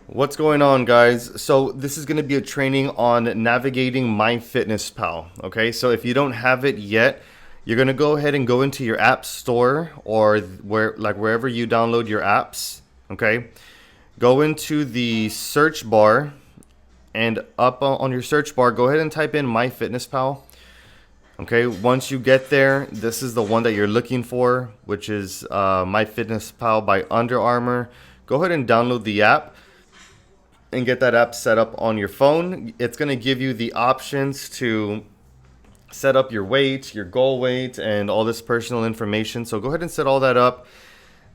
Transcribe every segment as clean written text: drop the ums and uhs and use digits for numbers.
What's going on, guys? So this is going to be a training on navigating MyFitnessPal. Okay, so if you don't have it yet, you're going to go ahead and go into your app store or wherever you download your apps. Okay, go into the search bar, and up on your search bar, go ahead and type in MyFitnessPal. Okay, once you get there, this is the one that you're looking for, which is MyFitnessPal by Under Armour. Go ahead and download the app and get that app set up on your phone. It's going to give you the options to set up your weight, your goal weight, and all this personal information. So go ahead and set all that up.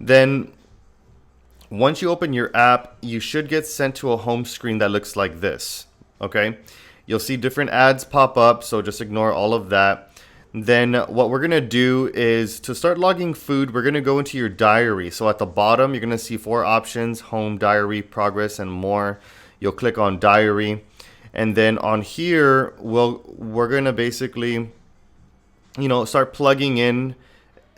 Then once you open your app, you should get sent to a home screen that looks like this. Okay, you'll see different ads pop up, so just ignore all of that. Then what we're gonna do is to start logging food, we're gonna go into your diary. So at the bottom, you're gonna see 4 options: home, diary, progress, and more. You'll click on diary, and then on here, we're gonna basically, start plugging in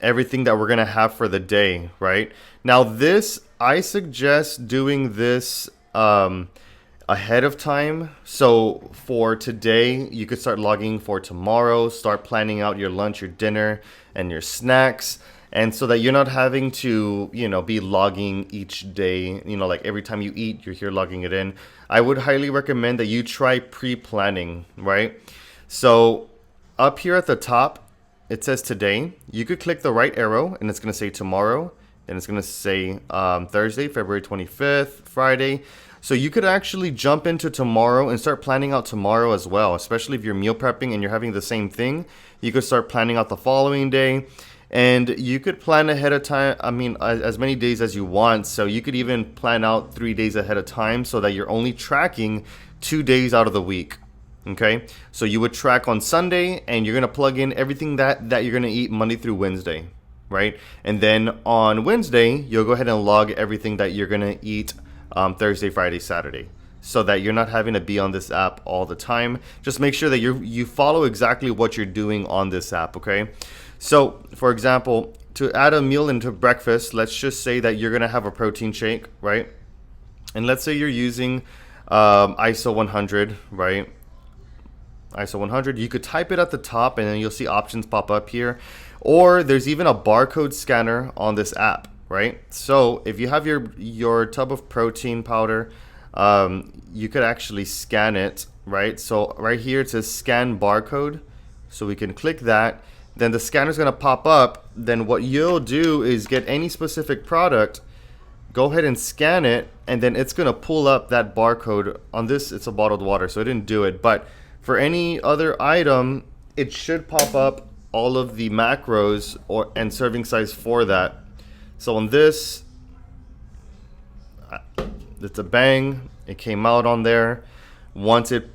everything that we're gonna have for the day, right? Now this, I suggest doing this ahead of time. So for today, you could start logging for tomorrow, start planning out your lunch, your dinner, and your snacks. And so that you're not having to, be logging each day, like every time you eat, you're here logging it in. I would highly recommend that you try pre-planning, right? So up here at the top, it says today. You could click the right arrow and it's going to say tomorrow. Then it's going to say Thursday, February 25th, Friday. So you could actually jump into tomorrow and start planning out tomorrow as well, especially if you're meal prepping and you're having the same thing. You could start planning out the following day, and you could plan ahead of time. I mean, as many days as you want. So you could even plan out 3 days ahead of time so that you're only tracking 2 days out of the week. Okay, so you would track on Sunday and you're going to plug in everything that you're going to eat Monday through Wednesday, right? And then on Wednesday, you'll go ahead and log everything that you're going to eat Thursday, Friday, Saturday, so that you're not having to be on this app all the time. Just make sure that you follow exactly what you're doing on this app, okay? So, for example, to add a meal into breakfast, let's just say that you're gonna have a protein shake, right? And let's say you're using ISO 100, right? ISO 100. You could type it at the top, and then you'll see options pop up here. Or there's even a barcode scanner on this app, right? So if you have your tub of protein powder, you could actually scan it, right? So right here it says scan barcode, so we can click that. Then the scanner is going to pop up. Then what you'll do is get any specific product, go ahead and scan it, and then it's going to pull up that barcode. On this, it's a bottled water, so it didn't do it, but for any other item, it should pop up all of the macros and serving size for that. So on this, it's a bang. It came out on there. Once it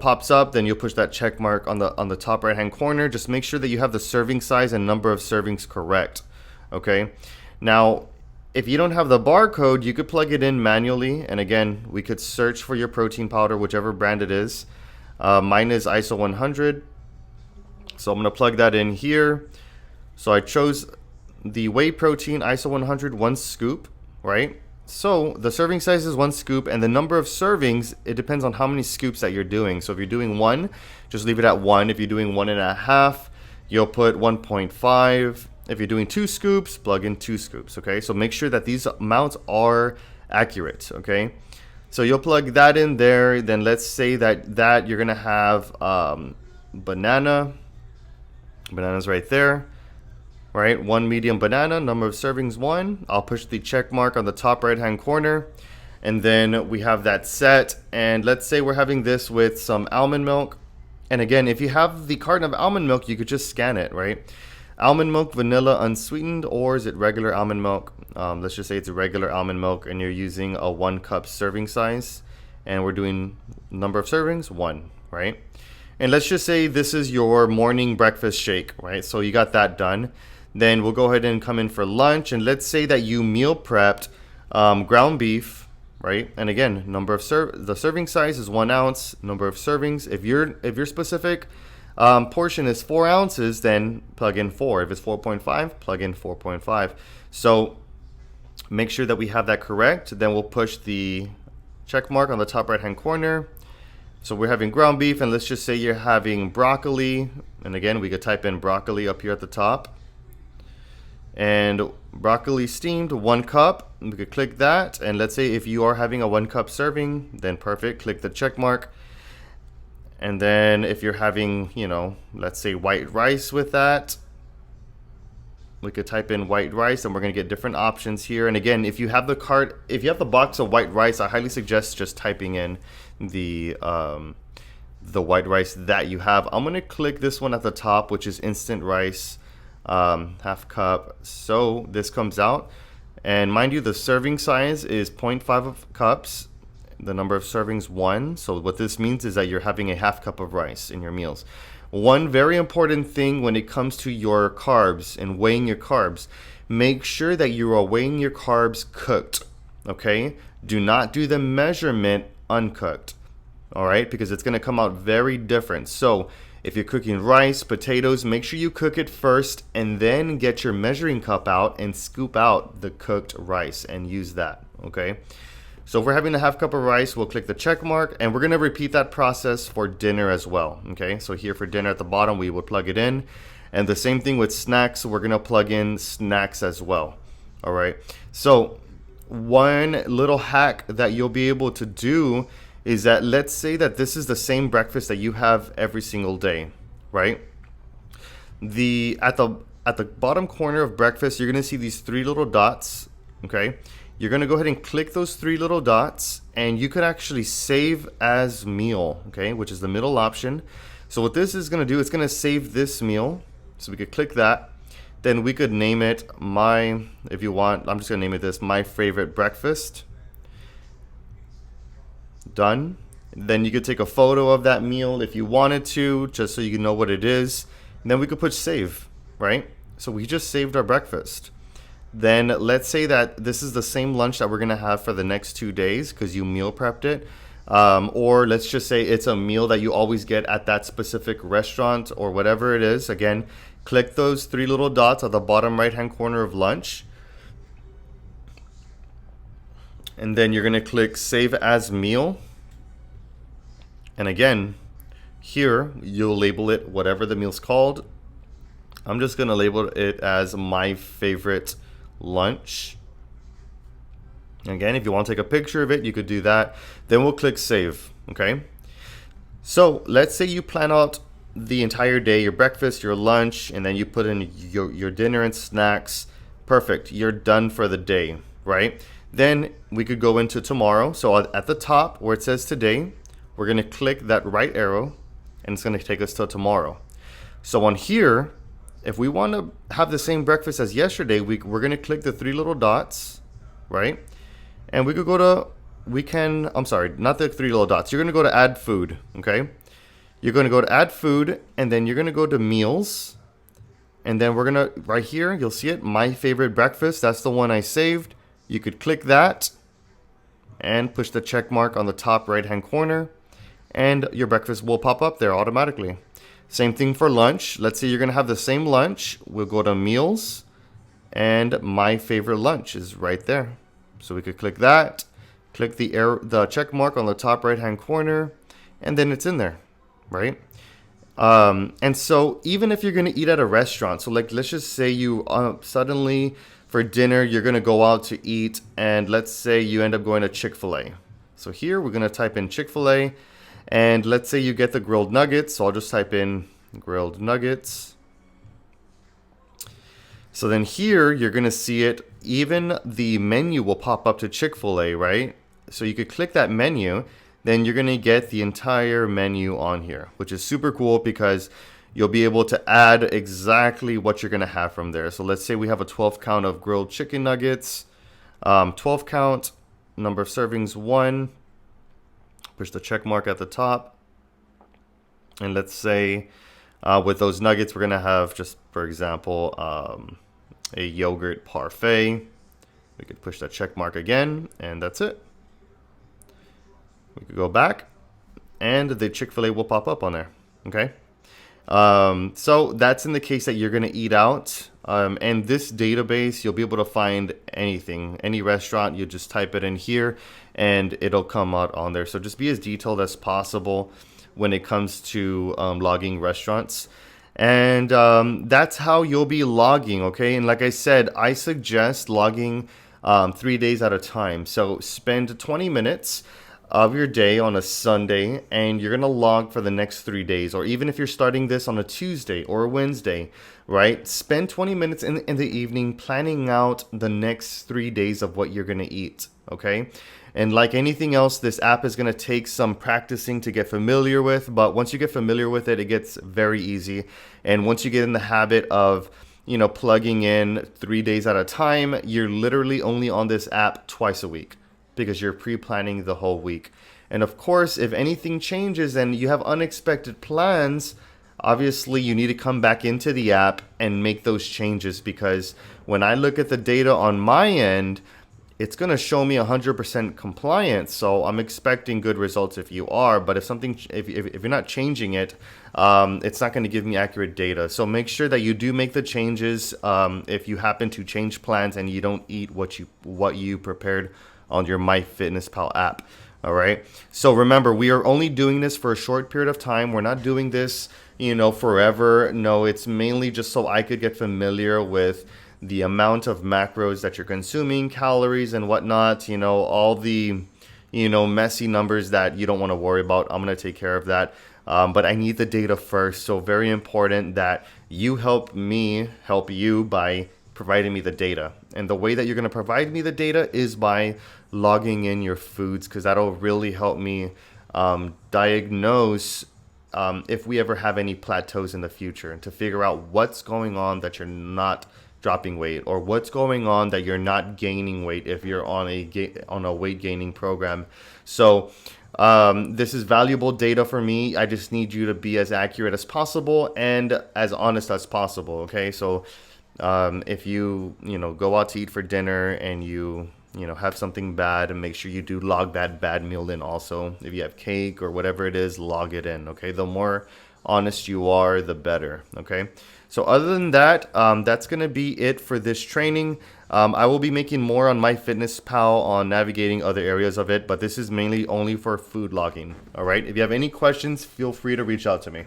pops up, then you'll push that check mark on the top right hand corner. Just make sure that you have the serving size and number of servings correct. Okay. Now, if you don't have the barcode, you could plug it in manually. And again, we could search for your protein powder, whichever brand it is. Mine is ISO 100. So I'm going to plug that in here. So I chose the whey protein ISO 100, 1 scoop, right? So the serving size is 1 scoop, and the number of servings, it depends on how many scoops that you're doing. So if you're doing 1, just leave it at 1. If you're doing 1.5, you'll put 1.5. If you're doing 2 scoops, plug in 2 scoops, okay? So make sure that these amounts are accurate, okay? So you'll plug that in there. Then let's say that you're gonna have banana's right there, right? 1 medium banana, number of servings 1. I'll push the check mark on the top right hand corner, and then we have that set. And let's say we're having this with some almond milk. And again, if you have the carton of almond milk, you could just scan it, right? Almond milk, vanilla, unsweetened, or is it regular almond milk? Let's just say it's a regular almond milk, and you're using a 1 cup serving size, and we're doing number of servings 1, right? And let's just say this is your morning breakfast shake, right? So you got that done. Then we'll go ahead and come in for lunch, and let's say that you meal prepped ground beef, right? And again, the serving size is 1 ounce. Number of servings, if your specific portion is 4 ounces, then plug in 4. If it's 4.5, plug in 4.5. So make sure that we have that correct. Then we'll push the check mark on the top right hand corner. So we're having ground beef, and let's just say you're having broccoli. And again, we could type in broccoli up here at the top. And broccoli steamed, 1 cup. We could click that. And let's say if you are having a 1 cup serving, then perfect. Click the check mark. And then if you're having, you know, let's say white rice with that, we could type in white rice, and we're going to get different options here. And again, if you have the cart, if you have the box of white rice, I highly suggest just typing in the white rice that you have. I'm going to click this one at the top, which is instant rice, half cup. So this comes out, and mind you, the serving size is 0.5 cups. The number of servings 1. So what this means is that you're having a half cup of rice in your meals. One very important thing when it comes to your carbs and weighing your carbs, make sure that you are weighing your carbs cooked, okay? Do not do the measurement uncooked, all right? Because it's gonna come out very different. So if you're cooking rice, potatoes, make sure you cook it first and then get your measuring cup out and scoop out the cooked rice and use that, okay? So if we're having a half cup of rice, we'll click the check mark, and we're going to repeat that process for dinner as well. Okay, so here for dinner at the bottom, we will plug it in. And the same thing with snacks, we're going to plug in snacks as well. All right, so one little hack that you'll be able to do is that, let's say that this is the same breakfast that you have every single day, right? At the bottom corner of breakfast, you're going to see these 3 little dots, okay? You're going to go ahead and click those 3 little dots, and you could actually save as meal, okay, which is the middle option. So what this is going to do, it's going to save this meal. So we could click that. Then we could name it if you want, I'm just going to name it this, my favorite breakfast. Done. Then you could take a photo of that meal if you wanted to, just so you know what it is. And then we could put save, right? So we just saved our breakfast. Then let's say that this is the same lunch that we're going to have for the next 2 days because you meal prepped it. Or let's just say it's a meal that you always get at that specific restaurant or whatever it is. Again, click those 3 little dots at the bottom right hand corner of lunch. And then you're going to click save as meal. And again, here you'll label it whatever the meal's called. I'm just going to label it as my favorite lunch. Again, if you want to take a picture of it, you could do that. Then we'll click save, okay? So let's say you plan out the entire day, your breakfast, your lunch, and then you put in your dinner and snacks. Perfect, you're done for the day, right? Then we could go into tomorrow. So at the top where it says today, we're gonna click that right arrow, and it's gonna take us to tomorrow. So on here, if we want to have the same breakfast as yesterday, we're going to click the 3 little dots, right? And we could go to, I'm sorry, not the 3 little dots. You're going to go to add food, okay? You're going to go to add food, and then you're going to go to meals. And then we're going to, right here, you'll see it, my favorite breakfast. That's the one I saved. You could click that and push the check mark on the top right-hand corner, and your breakfast will pop up there automatically. Same thing for lunch. Let's say you're going to have the same lunch. We'll go to meals, and my favorite lunch is right there. So we could click that, click the check mark on the top right hand corner, and then it's in there, right? And so even if you're going to eat at a restaurant, so like let's just say you suddenly for dinner you're going to go out to eat, and let's say you end up going to Chick-fil-A. So here we're going to type in Chick-fil-A. And let's say you get the grilled nuggets. So I'll just type in grilled nuggets. So then here you're going to see it. Even the menu will pop up to Chick-fil-A, right? So you could click that menu. Then you're going to get the entire menu on here, which is super cool because you'll be able to add exactly what you're going to have from there. So let's say we have a 12 count of grilled chicken nuggets. 12 count, number of servings 1. Push the check mark at the top. And let's say with those nuggets, we're going to have just, for example, a yogurt parfait. We could push that check mark again, and that's it. We could go back, and the Chick-fil-A will pop up on there, okay? So that's in the case that you're going to eat out. And this database, you'll be able to find anything, any restaurant. You just type it in here and it'll come out on there. So just be as detailed as possible when it comes to logging restaurants. And that's how you'll be logging, okay? And like I said, I suggest logging 3 days at a time. So spend 20 minutes of your day on a Sunday and you're going to log for the next 3 days. Or even if you're starting this on a Tuesday or a Wednesday, right? Spend 20 minutes in the evening planning out the next 3 days of what you're going to eat, okay? And like anything else, this app is going to take some practicing to get familiar with. But once you get familiar with it, it gets very easy. And once you get in the habit of, plugging in 3 days at a time, you're literally only on this app twice a week because you're pre-planning the whole week. And of course, if anything changes and you have unexpected plans, obviously you need to come back into the app and make those changes, because when I look at the data on my end, it's going to show me 100% compliance. So I'm expecting good results if you are, but if you're not changing it, it's not going to give me accurate data. So make sure that you do make the changes if you happen to change plans and you don't eat what you prepared on your MyFitnessPal app. All right. So remember, we are only doing this for a short period of time. We're not doing this, forever. No, it's mainly just so I could get familiar with the amount of macros that you're consuming, calories and whatnot, all the, messy numbers that you don't want to worry about. I'm going to take care of that. But I need the data first. So very important that you help me help you by providing me the data. And the way that you're going to provide me the data is by logging in your foods, because that'll really help me diagnose if we ever have any plateaus in the future, and to figure out what's going on that you're not dropping weight, or what's going on that you're not gaining weight if you're on a weight gaining program. So this is valuable data for me. I just need you to be as accurate as possible and as honest as possible. Okay, so if you go out to eat for dinner and you have something bad, and make sure you do log that bad meal in also. If you have cake or whatever it is, log it in. Okay, the more honest you are, the better. Okay, so other than that, that's gonna be it for this training. I will be making more on MyFitnessPal on navigating other areas of it, but this is mainly only for food logging. All right, if you have any questions, feel free to reach out to me.